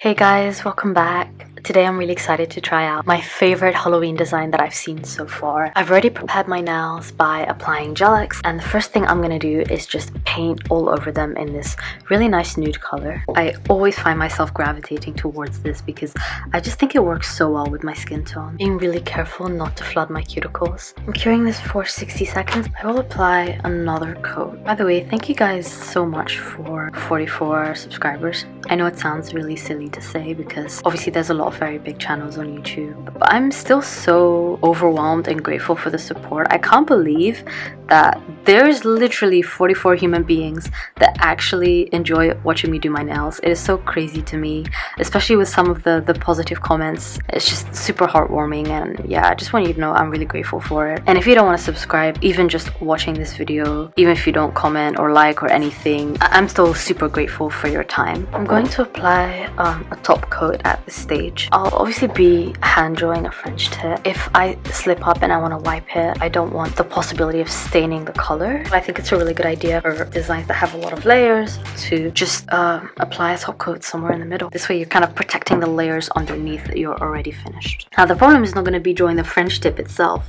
Hey guys, welcome back. Today I'm really excited to try out my favorite Halloween design that I've seen so far. I've already prepared my nails by applying Gel-X, and the first thing I'm gonna do is just paint all over them in this really nice nude color. I always find myself gravitating towards this because I just think it works so well with my skin tone. Being really careful not to flood my cuticles. I'm curing this for 60 seconds. I will apply another coat. By the way, thank you guys so much for 44 subscribers. I know it sounds really silly to say because obviously there's a lot of very big channels on YouTube, but I'm still so overwhelmed and grateful for the support. I can't believe that there's literally 44 human beings that actually enjoy watching me do my nails. It is so crazy to me, especially with some of the positive comments. It's just super heartwarming, and yeah, I just want you to know I'm really grateful for it. And if you don't want to subscribe, even just watching this video, even if you don't comment or like or anything, I'm still super grateful for your time. I'm going to apply a top coat at this stage. I'll obviously be hand drawing a French tip. If I slip up and I want to wipe it, I don't want the possibility of staining the color. I think it's a really good idea for designs that have a lot of layers to just apply a top coat somewhere in the middle. This way you're kind of protecting the layers underneath that you're already finished. Now the problem is not going to be drawing the French tip itself.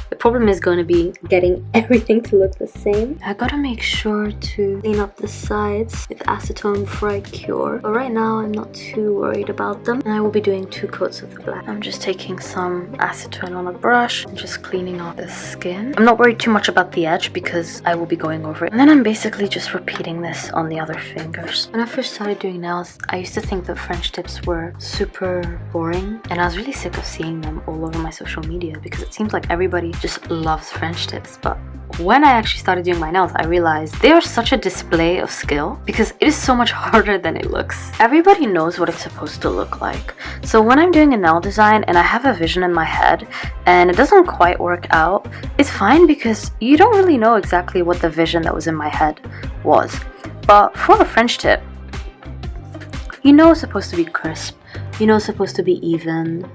The problem is going to be getting everything to look the same. I gotta make sure to clean up the sides with acetone before I cure. But right now I'm not too worried about them. And I will be doing 2 coats of the black. I'm just taking some acetone on a brush and just cleaning off the skin. I'm not worried too much about the edge because I will be going over it. And then I'm basically just repeating this on the other fingers. When I first started doing nails, I used to think that French tips were super boring. And I was really sick of seeing them all over my social media because it seems like everybody just loves French tips. But when I actually started doing my nails, I realized they are such a display of skill because it is so much harder than it looks. Everybody knows what it's supposed to look like. So when I'm doing a nail design and I have a vision in my head and it doesn't quite work out, it's fine because you don't really know exactly what the vision that was in my head was. But for a French tip, you know it's supposed to be crisp, you know it's supposed to be even,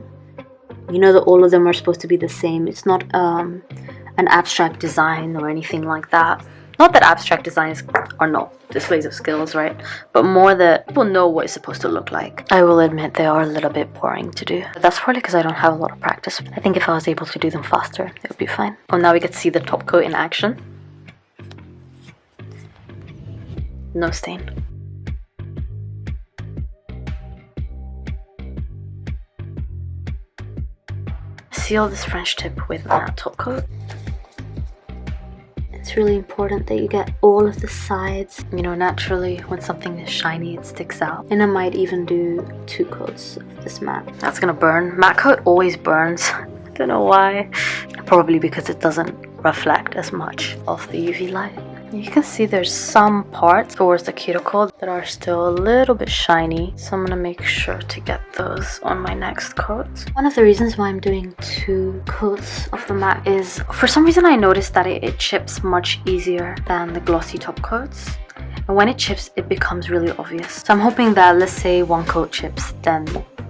you know that all of them are supposed to be the same. It's not an abstract design or anything like that. Not that abstract designs are not displays of skills, right? But more that people know what it's supposed to look like. I will admit they are a little bit boring to do. But that's probably because I don't have a lot of practice. I think if I was able to do them faster, it would be fine. Oh, now we get to see the top coat in action. No stain. Seal this French tip with that top coat. It's really important that you get all of the sides. You know, naturally when something is shiny it sticks out. And I might even do 2 coats of this matte. That's gonna burn. Matte coat always burns. I don't know why. Probably because it doesn't reflect as much of the UV light. You can see there's some parts towards the cuticle that are still a little bit shiny, so I'm gonna make sure to get those on my next coat. One of the reasons why I'm doing 2 coats of the matte is for some reason I noticed that it chips much easier than the glossy top coats. And when it chips, it becomes really obvious. So I'm hoping that, let's say 1 coat chips, then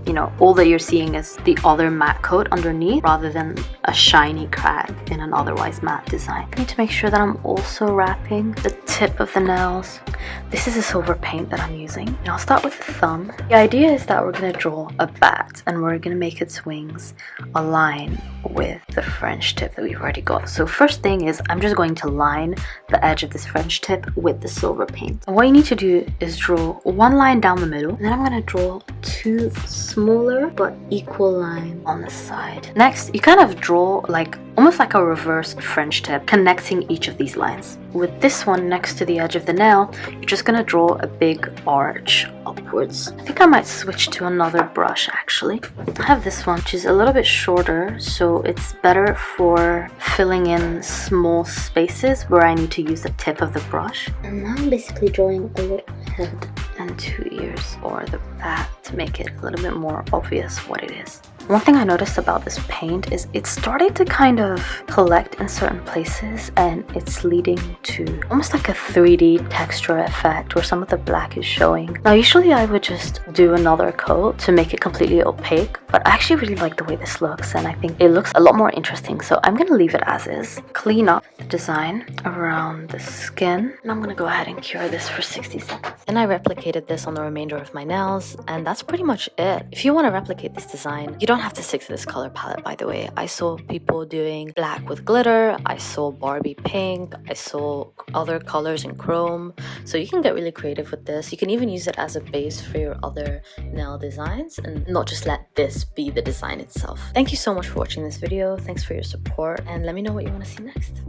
you know, all that you're seeing is the other matte coat underneath rather than a shiny crack in an otherwise matte design. I need to make sure that I'm also wrapping the tip of the nails. This is a silver paint that I'm using. And I'll start with the thumb. The idea is that we're going to draw a bat and we're going to make its wings align with the French tip that we've already got. So first thing is I'm just going to line the edge of this French tip with the silver paint. And what you need to do is draw 1 line down the middle, and then I'm going to draw 2 smaller but equal lines on the side. Next, you kind of draw like almost like a reverse French tip connecting each of these lines. With this one next to the edge of the nail, you're just gonna draw a big arch upwards. I think I might switch to another brush actually. I have this one which is a little bit shorter, so it's better for filling in small spaces where I need to use the tip of the brush. And now I'm basically drawing a little head and 2 ears or the bat to make it a little bit more obvious what it is. One thing I noticed about this paint is it's starting to kind of collect in certain places, and it's leading to almost like a 3D texture effect where some of the black is showing. Now usually I would just do another coat to make it completely opaque, but I actually really like the way this looks, and I think it looks a lot more interesting, so I'm gonna leave it as is. Clean up the design around the skin, and I'm gonna go ahead and cure this for 60 seconds. Then I replicated this on the remainder of my nails, and that's pretty much it. If you want to replicate this design, you don't have to stick to this color palette, by the way. I saw people doing black with glitter, I saw Barbie pink, I saw other colors in chrome, so you can get really creative with this. You can even use it as a base for your other nail designs and not just let this be the design itself. Thank you so much for watching this video. Thanks for your support, and let me know what you want to see next.